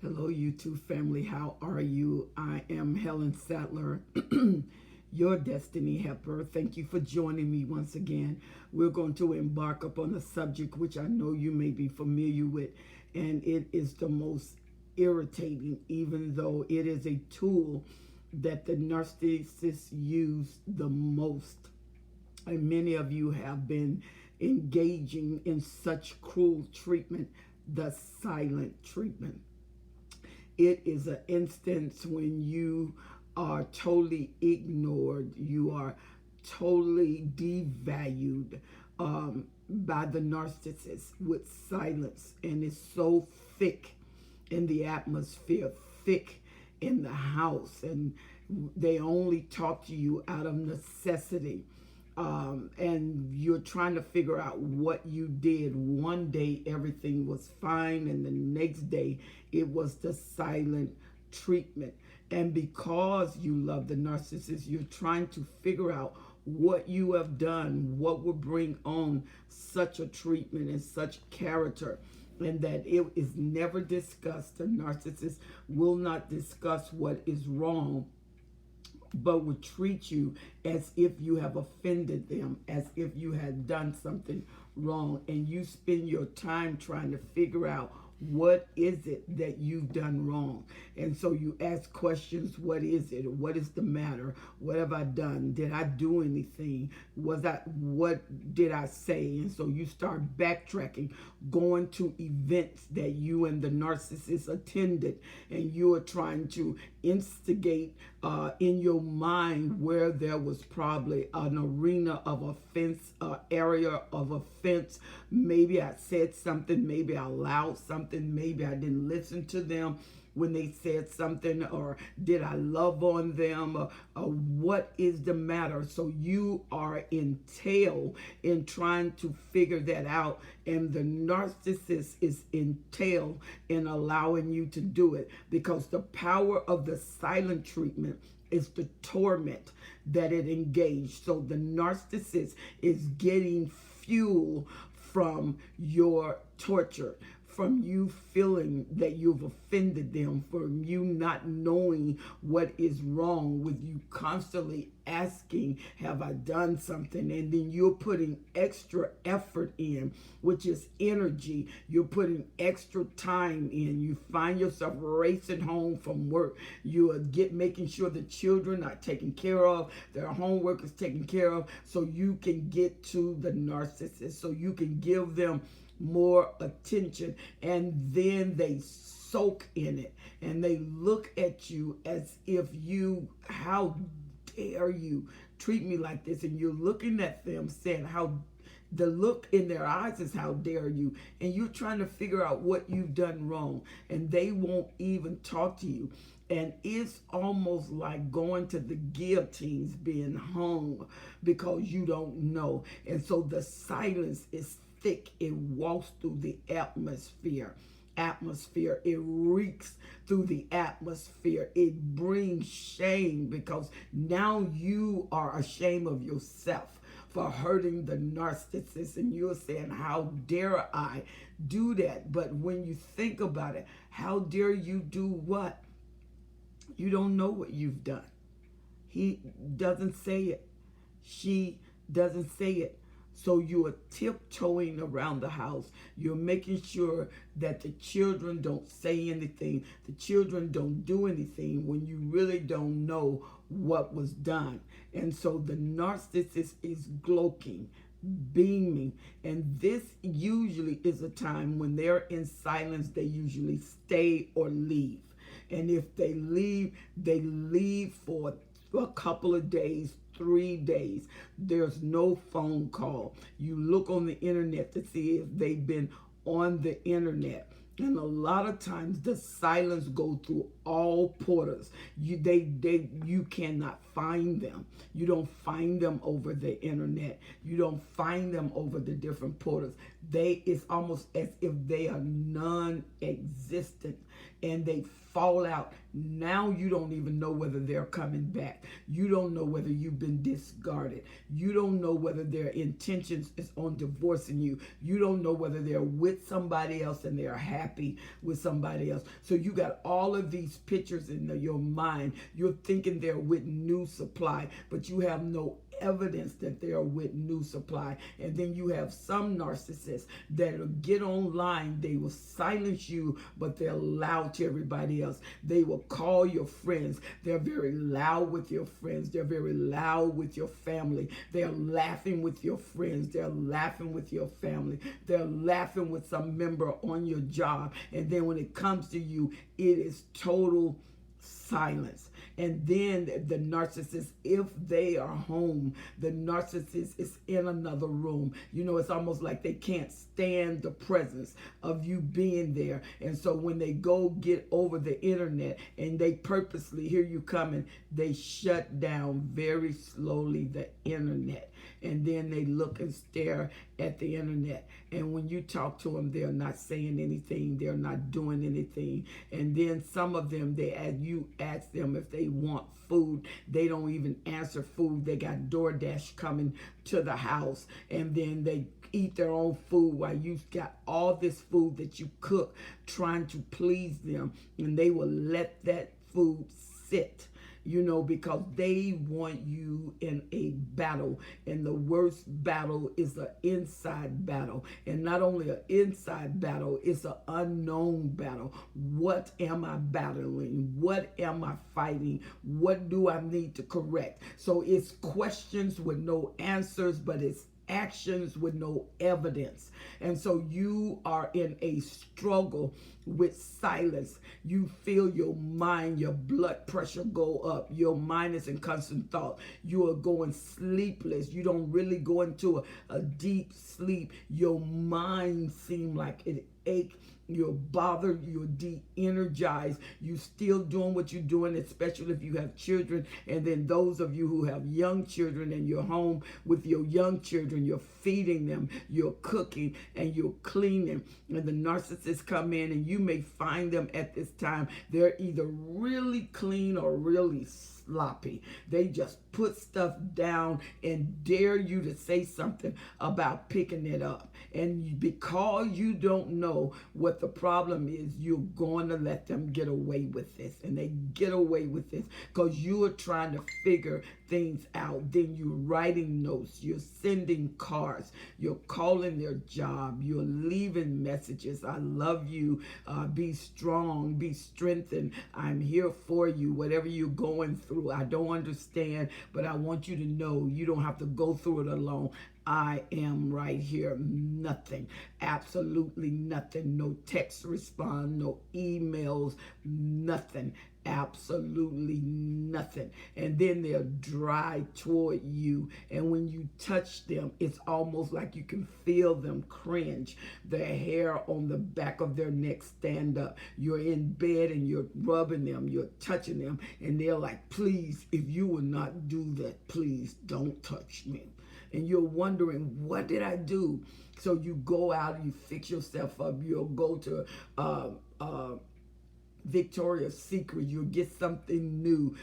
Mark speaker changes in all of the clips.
Speaker 1: Hello, YouTube family. How are you? I am Helen Sattler, your destiny helper. Thank you for joining me once again. We're going to embark upon a subject which I know you may be familiar with, and it is the most irritating, even though it is a tool that the narcissists use the most. And many of you have been engaging in such cruel treatment, the silent treatment. It is an instance when you are totally ignored, you are totally devalued by the narcissist with silence, and it's so thick in the atmosphere, thick in the house, and they only talk to you out of necessity. And you're trying to figure out what you did. One day everything was fine, and the next day it was the silent treatment. And because you love the narcissist, you're trying to figure out what you have done, what would bring on such a treatment and such character, and that it is never discussed. The narcissist will not discuss what is wrong, but would treat you as if you have offended them, as if you had done something wrong. And you spend your time trying to figure out what is it that you've done wrong. And so you ask questions. What is it? What is the matter? What have I done? Did I do anything? What did I say? And so you start backtracking, going to events that you and the narcissist attended, and you are trying to instigate in your mind where there was probably an arena of offense, area of offense. Maybe I said something, maybe I allowed something, maybe I didn't listen to them when they said something, or did I love on them, or what is the matter? So you are entailed in trying to figure that out, and the narcissist is entailed in allowing you to do it, because the power of the silent treatment is the torment that it engaged. So the narcissist is getting fuel from your torture, from you feeling that you've offended them, from you not knowing what is wrong, with you constantly asking, have I done something? And then you're putting extra effort in, which is energy. You're putting extra time in. You find yourself racing home from work. You are making sure the children are taken care of, their homework is taken care of, so you can get to the narcissist, so you can give them more attention. And then they soak in it, and they look at you as if you, how dare you treat me like this? And you're looking at them saying, how, the look in their eyes is, how dare you? And you're trying to figure out what you've done wrong, and they won't even talk to you. And it's almost like going to the guillotines, being hung, because you don't know. And so the silence is thick. It walks through the atmosphere. It reeks through the atmosphere. It brings shame, because now you are ashamed of yourself for hurting the narcissist, and you're saying, how dare I do that? But when you think about it, how dare you do what? You don't know what you've done. He doesn't say it. She doesn't say it. So you are tiptoeing around the house. You're making sure that the children don't say anything. The children don't do anything, when you really don't know what was done. And so the narcissist is gloating, beaming. And this usually is a time when they're in silence. They usually stay or leave. And if they leave for a couple of days, 3 days. There's no phone call. You look on the internet to see if they've been on the internet. And a lot of times the silence go through all portals. You cannot find them. You don't find them over the internet. You don't find them over the different portals. It's almost as if they are non-existent, and they fall out. Now you don't even know whether they're coming back. You don't know whether you've been discarded. You don't know whether their intentions is on divorcing you. You don't know whether they're with somebody else and they're happy with somebody else. So you got all of these pictures in your mind. You're thinking they're with New Supply, but you have no evidence that they are with New Supply. And then you have some narcissists that will get online, they will silence you, but they're loud to everybody else. They will call your friends. They're very loud with your friends. They're very loud with your family. They're laughing with your friends. They're laughing with your family. They're laughing with some member on your job. And then when it comes to you, it is total silence. And then the narcissist, if they are home, the narcissist is in another room. You know, it's almost like they can't stand the presence of you being there. And so when they go get over the internet and they purposely hear you coming, they shut down very slowly the internet. And then they look and stare at the internet. And when you talk to them, they're not saying anything. They're not doing anything. And then some of them, you ask them if they want food. They don't even answer food. They got DoorDash coming to the house. And then they eat their own food while you've got all this food that you cook trying to please them. And they will let that food sit, you know, because they want you in a battle. And the worst battle is an inside battle. And not only an inside battle, it's an unknown battle. What am I battling? What am I fighting? What do I need to correct? So it's questions with no answers, but it's actions with no evidence. And so you are in a struggle with silence. You feel your mind, your blood pressure go up. Your mind is in constant thought. You are going sleepless. You don't really go into a deep sleep. Your mind seems like it aches. You're bothered, you're de-energized, you're still doing what you're doing, especially if you have children. And then those of you who have young children and you're home with your young children, you're feeding them, you're cooking, and you're cleaning. And the narcissists come in, and you may find them at this time, they're either really clean or really sloppy. They just put stuff down and dare you to say something about picking it up. And because you don't know what the problem is, you're going to let them get away with this. And they get away with this because you are trying to figure things out. Then you're writing notes, you're sending cards, you're calling their job, you're leaving messages. I love you, be strong, be strengthened, I'm here for you, whatever you're going through. I don't understand, but I want you to know you don't have to go through it alone. I am right here. Nothing, absolutely nothing. No text response, no emails, nothing. Absolutely nothing. And then they're dry toward you. And when you touch them, it's almost like you can feel them cringe. Their hair on the back of their neck stand up. You're in bed and you're rubbing them, you're touching them. And they're like, please, if you will not do that, please don't touch me. And you're wondering, what did I do? So you go out and you fix yourself up. You'll go to Victoria's Secret, you'll get something new,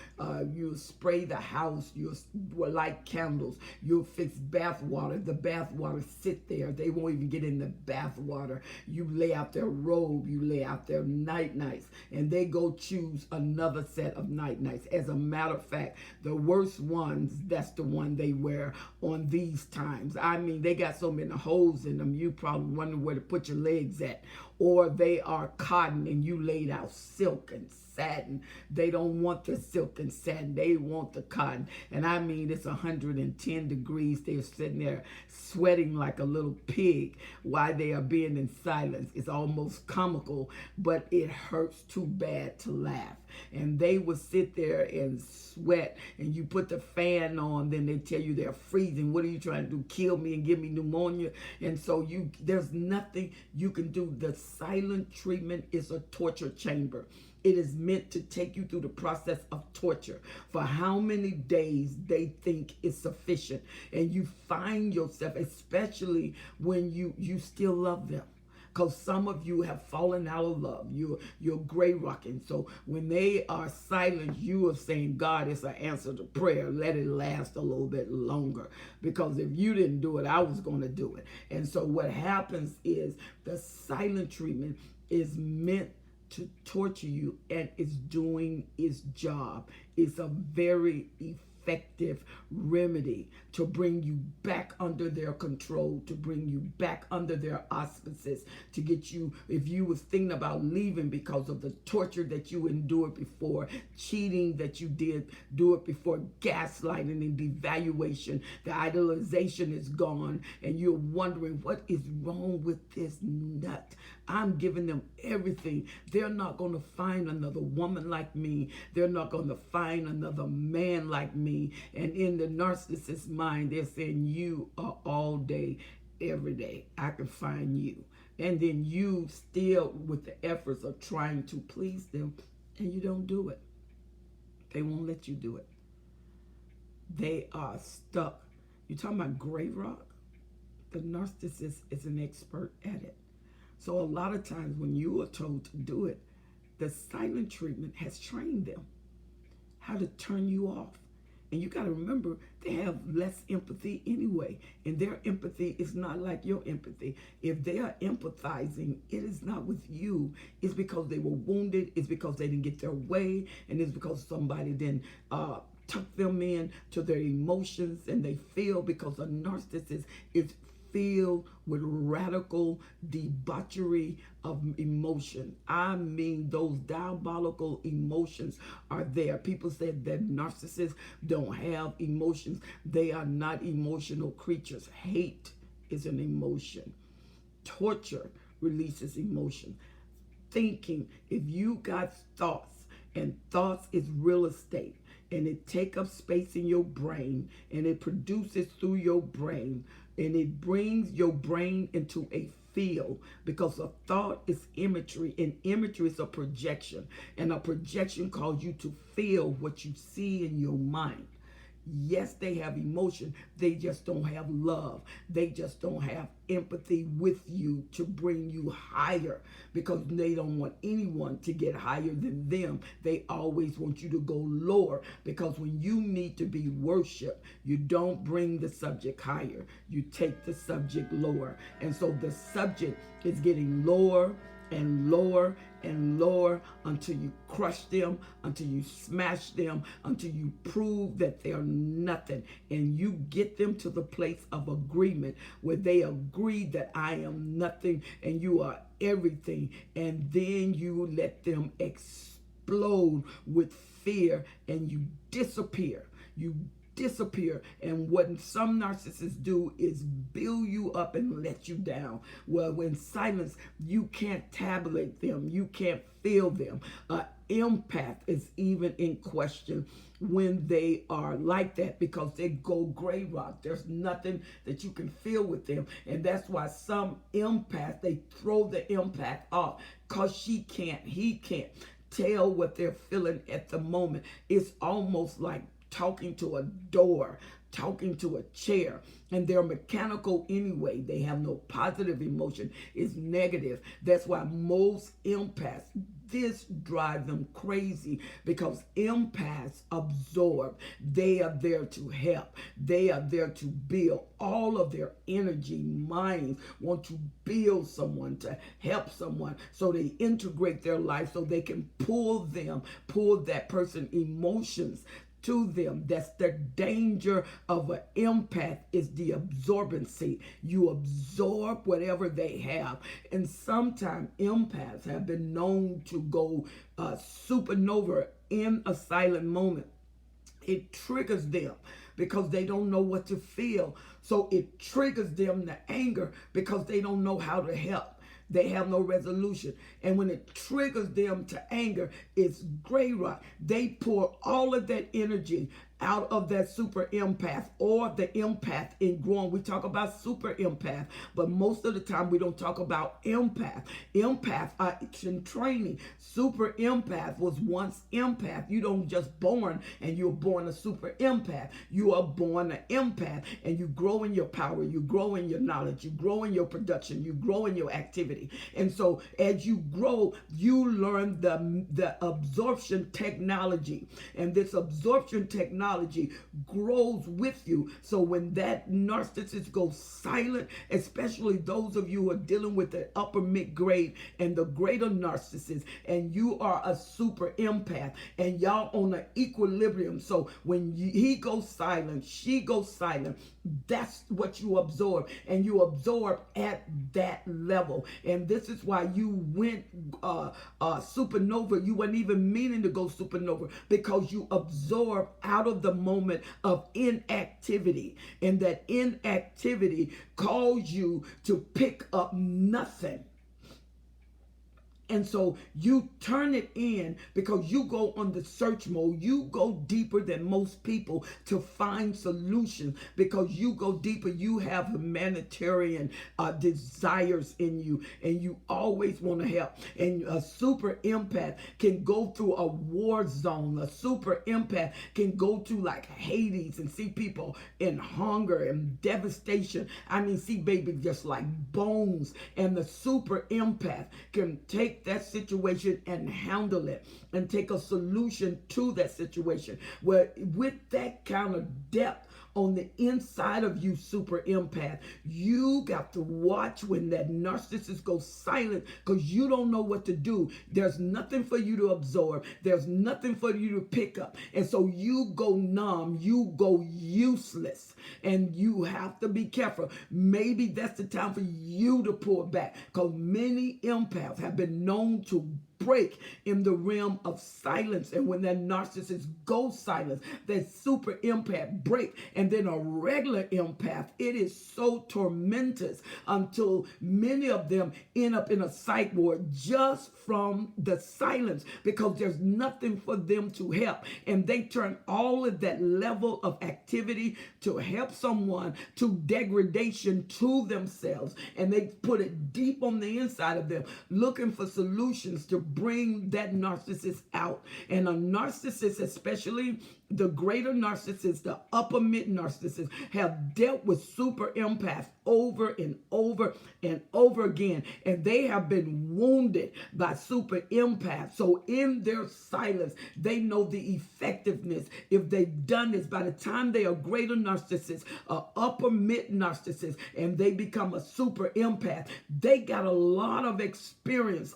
Speaker 1: you'll spray the house, you'll light candles, you'll fix bath water. The bath water sit there, they won't even get in the bath water. You lay out their robe, you lay out their nights, and they go choose another set of nights. As a matter of fact, the worst ones, that's the one they wear on these times. I mean, they got so many holes in them, you probably wonder where to put your legs at. Or they are cotton and you laid out silk and satin. They don't want the silk and satin. They want the cotton. And I mean, it's 110 degrees. They're sitting there sweating like a little pig while they are being in silence. It's almost comical, but it hurts too bad to laugh. and they would sit there and sweat, and you put the fan on, then they tell you they're freezing. What are you trying to do? Kill me and give me pneumonia? And so there's nothing you can do. The silent treatment is a torture chamber. It is meant to take you through the process of torture for how many days they think is sufficient. And you find yourself, especially when you still love them. Because some of you have fallen out of love. You're gray rocking. So when they are silent, you are saying, God, it's an answer to prayer. Let it last a little bit longer. Because if you didn't do it, I was going to do it. And so what happens is the silent treatment is meant to torture you, and it's doing its job. It's a very effective remedy to bring you back under their control, to bring you back under their auspices, to get you, if you was thinking about leaving because of the torture that you endured before, cheating that you did do it before, gaslighting and devaluation, the idolization is gone, and you're wondering what is wrong with this nut. I'm giving them everything. They're not going to find another woman like me. They're not going to find another man like me. And in the narcissist mind, they're saying, you are all day, every day. I can find you. And then you still, with the efforts of trying to please them, and you don't do it. They won't let you do it. They are stuck. You're talking about gray rock? The narcissist is an expert at it. So a lot of times when you are told to do it, the silent treatment has trained them how to turn you off. And you got to remember, they have less empathy anyway. And their empathy is not like your empathy. If they are empathizing, it is not with you. It's because they were wounded. It's because they didn't get their way. And it's because somebody then tuck them in to their emotions. And they feel, because a narcissist is filled with radical debauchery of emotion. I mean, those diabolical emotions are there. People said that narcissists don't have emotions. They are not emotional creatures. Hate is an emotion. Torture releases emotion. Thinking, if you got thoughts, and thoughts is real estate, and it take up space in your brain, and it produces through your brain, and it brings your brain into a field, because a thought is imagery, and imagery is a projection, and a projection calls you to feel what you see in your mind. Yes, they have emotion. They just don't have love. They just don't have empathy with you to bring you higher, because they don't want anyone to get higher than them. They always want you to go lower, because when you need to be worshiped, you don't bring the subject higher. You take the subject lower. And so the subject is getting lower and lower and lower until you crush them, until you smash them, until you prove that they are nothing. And you get them to the place of agreement where they agree that I am nothing and you are everything. And then you let them explode with fear and you disappear. You disappear. And what some narcissists do is build you up and let you down. Well, when silence, you can't tabulate them. You can't feel them. Empath is even in question when they are like that, because they go gray rock. There's nothing that you can feel with them. And that's why some empath, they throw the empath off, because he can't tell what they're feeling at the moment. It's almost like talking to a door, talking to a chair, and they're mechanical anyway. They have no positive emotion. It's negative. That's why most empaths, this drives them crazy, because empaths absorb. They are there to help. They are there to build. All of their energy, minds want to build someone, to help someone. So they integrate their life so they can pull that person's emotions to them. That's the danger of an empath, is the absorbency. You absorb whatever they have. And sometimes empaths have been known to go supernova in a silent moment. It triggers them because they don't know what to feel. So it triggers them to anger because they don't know how to help. They have no resolution. And when it triggers them to anger, it's gray rock. They pour all of that energy out of that super empath or the empath in growing. We talk about super empath, but most of the time we don't talk about empath. Empath are in training. Super empath was once empath. You don't just born and you're born a super empath. You are born an empath, and you grow in your power, you grow in your knowledge, you grow in your production, you grow in your activity. And so as you grow, you learn the absorption technology, and this absorption technology grows with you. So when that narcissist goes silent, especially those of you who are dealing with the upper mid-grade and the greater narcissist, and you are a super empath, and y'all on an equilibrium. So when he goes silent, she goes silent, that's what you absorb, and you absorb at that level. And this is why you went supernova. You weren't even meaning to go supernova, because you absorb out of the moment of inactivity, and that inactivity calls you to pick up nothing. And so you turn it in because you go on the search mode. You go deeper than most people to find solutions, because you go deeper. You have humanitarian desires in you, and you always want to help. And a super empath can go through a war zone. A super empath can go to like Hades and see people in hunger and devastation. I mean, see babies just like bones. And the super empath can take that situation and handle it and take a solution to that situation. Where with that kind of depth on the inside of you, super empath, you got to watch when that narcissist goes silent, because you don't know what to do. There's nothing for you to absorb. There's nothing for you to pick up. And so you go numb, you go useless, and you have to be careful. Maybe that's the time for you to pull back, because many empaths have been known to break in the realm of silence. And when that narcissist goes silent, that super empath break. And then a regular empath, it is so tormentous until many of them end up in a psych ward just from the silence, because there's nothing for them to help. And they turn all of that level of activity to help someone to degradation to themselves. And they put it deep on the inside of them, looking for solutions to bring that narcissist out. And a narcissist, especially the greater narcissists, the upper mid narcissists, have dealt with super empaths over and over and over again. And they have been wounded by super empaths. So in their silence, they know the effectiveness. If they've done this, by the time they are greater narcissists, upper mid narcissists, and they become a super empath, they got a lot of experience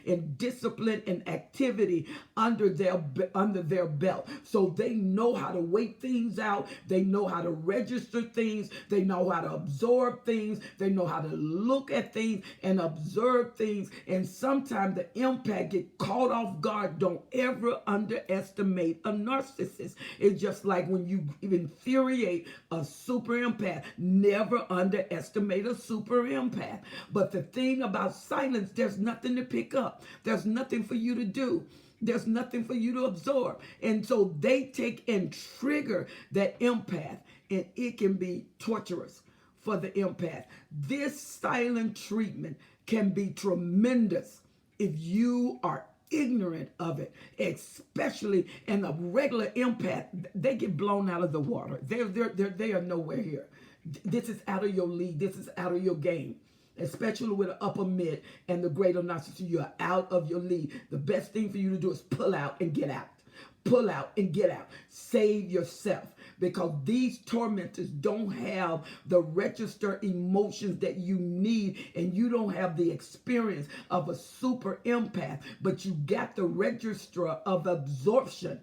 Speaker 1: in discipline and activity under their belt. So they know how to wait things out. They know how to register things. They know how to absorb things. They know how to look at things and observe things. And sometimes the empath get caught off guard. Don't ever underestimate a narcissist. It's just like when you infuriate a super empath, never underestimate a super empath. But the thing about silence, there's nothing to pick up. There's nothing for you to do. There's nothing for you to absorb. And so they take and trigger that empath, and it can be torturous for the empath. This silent treatment can be tremendous if you are ignorant of it, especially in a regular empath. They get blown out of the water. They are nowhere here. This is out of your league. This is out of your game. Especially with the upper mid and the greater narcissist, you are out of your league. The best thing for you to do is pull out and get out. Pull out and get out. Save yourself, because these tormentors don't have the register emotions that you need, and you don't have the experience of a super empath, but you got the register of absorption.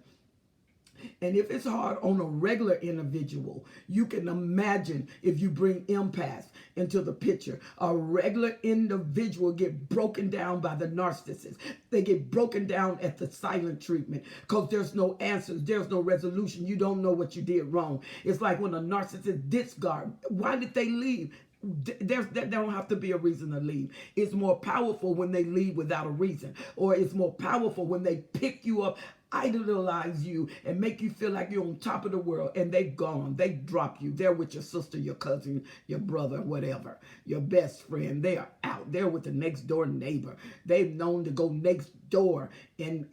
Speaker 1: And if it's hard on a regular individual, you can imagine if you bring empaths into the picture. A regular individual get broken down by the narcissist. They get broken down at the silent treatment, because there's no answers. There's no resolution. You don't know what you did wrong. It's like when a narcissist discard. Why did they leave? There don't have to be a reason to leave. It's more powerful when they leave without a reason, or it's more powerful when they pick you up, idolize you, and make you feel like you're on top of the world, and they've gone. They drop you. They're with your sister, your cousin, your brother, whatever, your best friend. They are out. They're with the next door neighbor. They've known to go next door and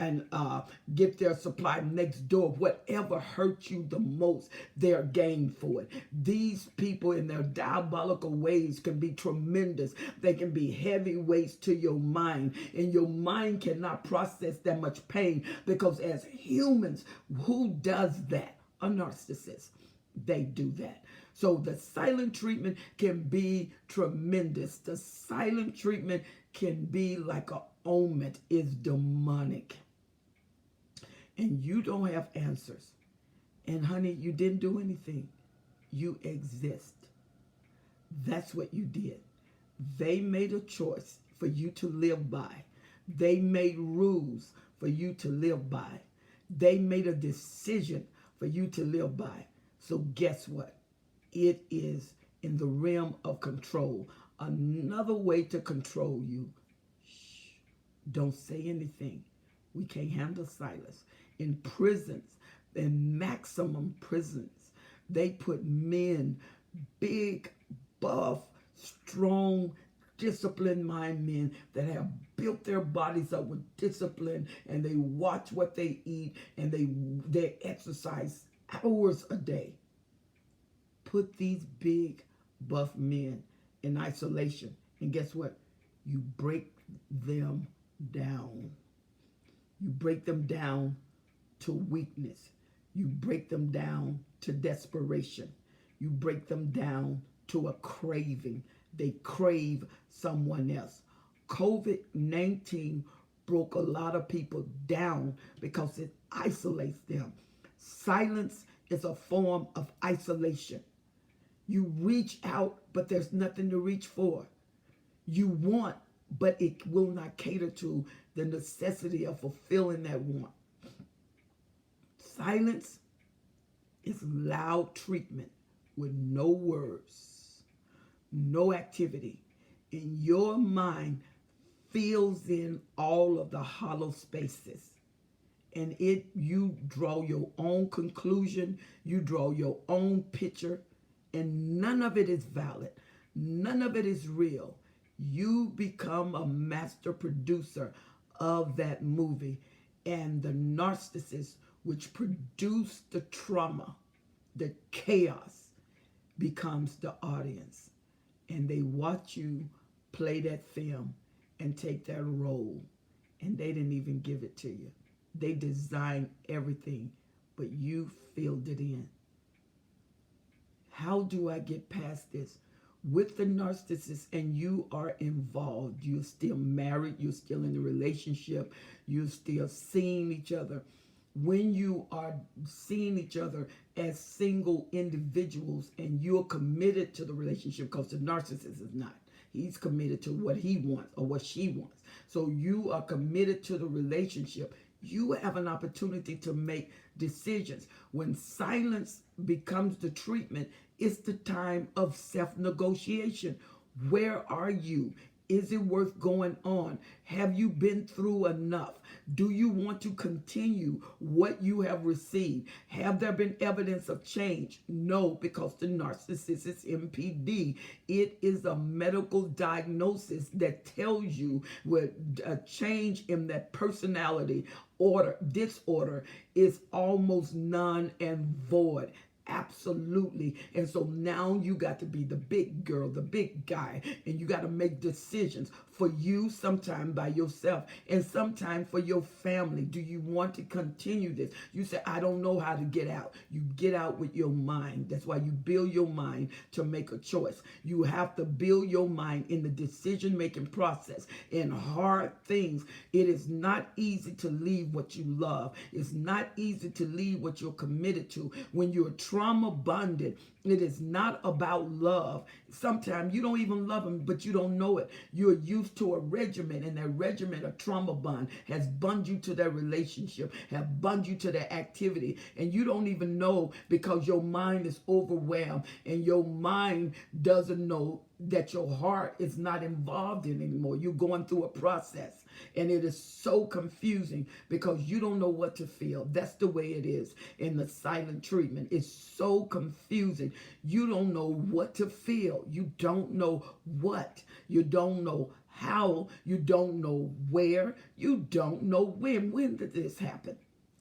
Speaker 1: get their supply next door. Whatever hurts you the most, they're game for it. These people in their diabolical ways can be tremendous. They can be heavy weights to your mind, and your mind cannot process that much pain, because as humans, who does that? A narcissist. They do that. So the silent treatment can be tremendous. The silent treatment can be like a omen. Is demonic. And you don't have answers. And honey, you didn't do anything. You exist. That's what you did. They made a choice for you to live by. They made rules for you to live by. They made a decision for you to live by. So guess what? It is in the realm of control. Another way to control you. Shh. Don't say anything. We can't handle silence. In prisons, in maximum prisons, they put men, big, buff, strong, disciplined mind men that have built their bodies up with discipline, and they watch what they eat, and they exercise hours a day. Put these big, buff men in isolation, and guess what? You break them down. You break them down to weakness. You break them down to desperation. You break them down to a craving. They crave someone else. COVID-19 broke a lot of people down because it isolates them. Silence is a form of isolation. You reach out, but there's nothing to reach for. You want, but it will not cater to the necessity of fulfilling that want. Silence is loud treatment with no words, no activity. And your mind fills in all of the hollow spaces. And you draw your own conclusion, you draw your own picture, and none of it is valid. None of it is real. You become a master producer of that movie. And the narcissist, which produced the trauma, the chaos, becomes the audience. And they watch you play that film and take that role. And they didn't even give it to you. They designed everything, but you filled it in. How do I get past this? With the narcissist, and you are involved, you're still married, you're still in a relationship, you're still seeing each other. When you are seeing each other as single individuals and you're committed to the relationship, because the narcissist is not. He's committed to what he wants or what she wants. So you are committed to the relationship. You have an opportunity to make decisions. When silence becomes the treatment, it's the time of self-negotiation. Where are you? Is it worth going on? Have you been through enough? Do you want to continue what you have received? Have there been evidence of change? No, because the narcissist is MPD. It is a medical diagnosis that tells you with a change in that personality disorder is almost none and void. Absolutely. And so now you got to be the big girl, the big guy, and you got to make decisions for you, sometime by yourself, and sometime for your family. Do you want to continue this? You say, I don't know how to get out. You get out with your mind. That's why you build your mind to make a choice. You have to build your mind in the decision-making process. In hard things, it is not easy to leave what you love. It's not easy to leave what you're committed to. When you're trauma bonded, it is not about love. Sometimes you don't even love them, but you don't know it. You're used to a regimen, and that regimen, a trauma bond, has bound you to that relationship, have bound you to that activity, and you don't even know because your mind is overwhelmed, and your mind doesn't know that your heart is not involved in anymore. You're going through a process, and it is so confusing because you don't know what to feel. That's the way it is in the silent treatment. It's so confusing. You don't know what to feel. You don't know what. You don't know how. You don't know where. You don't know when. When did this happen?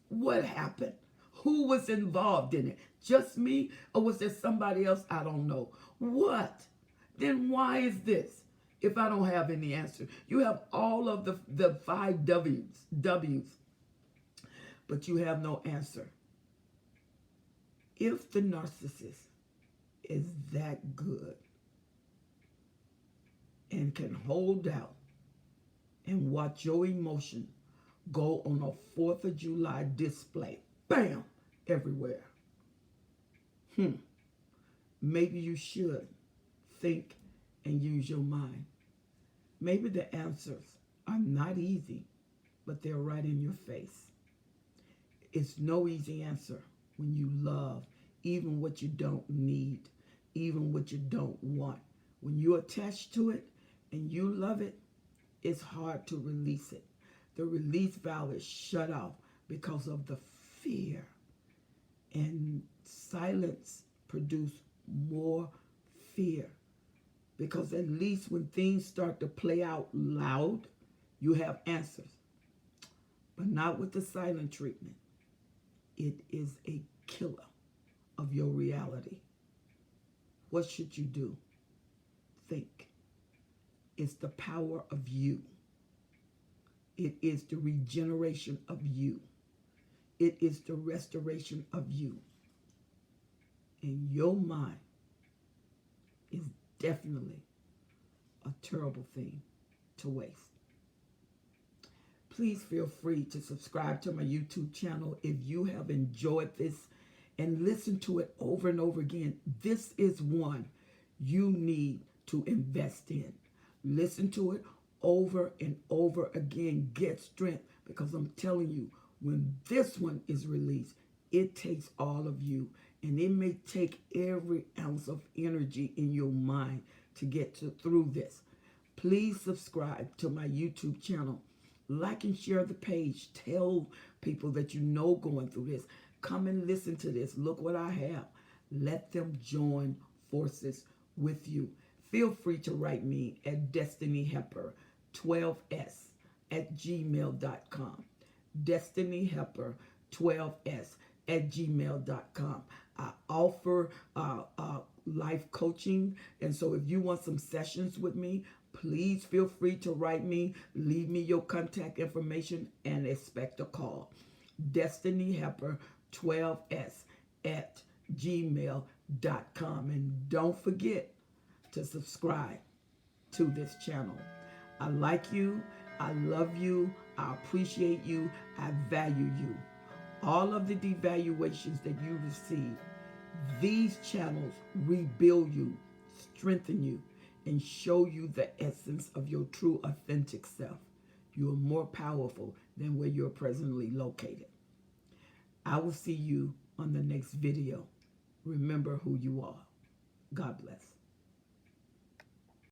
Speaker 1: What happened? Who was involved in it? Just me? Or was there somebody else? I don't know. What? Then why is this? If I don't have any answer, you have all of the 5 W's, but you have no answer. If the narcissist is that good and can hold out and watch your emotion go on a 4th of July display, bam, everywhere, maybe you should think and use your mind. Maybe the answers are not easy, but they're right in your face. It's no easy answer when you love even what you don't need, even what you don't want. When you're attached to it and you love it, it's hard to release it. The release valve is shut off because of the fear. And silence produces more fear. Because at least when things start to play out loud, you have answers. But not with the silent treatment. It is a killer of your reality. What should you do? Think. It's the power of you. It is the regeneration of you. It is the restoration of you. And your mind is definitely a terrible thing to waste. Please feel free to subscribe to my YouTube channel if you have enjoyed this and listen to it over and over again. This is one you need to invest in. Listen to it over and over again. Get strength, because I'm telling you, when this one is released, it takes all of you. And it may take every ounce of energy in your mind to get through this. Please subscribe to my YouTube channel. Like and share the page. Tell people that you know going through this. Come and listen to this. Look what I have. Let them join forces with you. Feel free to write me at destinyhelper12s@gmail.com. destinyhelper12s@gmail.com. I offer life coaching, and so if you want some sessions with me, please feel free to write me. Leave me your contact information and expect a call. destinyhelper12s@gmail.com. And don't forget to subscribe to this channel. I like you. I love you. I appreciate you. I value you. All of the devaluations that you receive, these channels rebuild you, strengthen you, and show you the essence of your true, authentic self. You are more powerful than where you're presently located. I will see you on the next video. Remember who you are. God bless.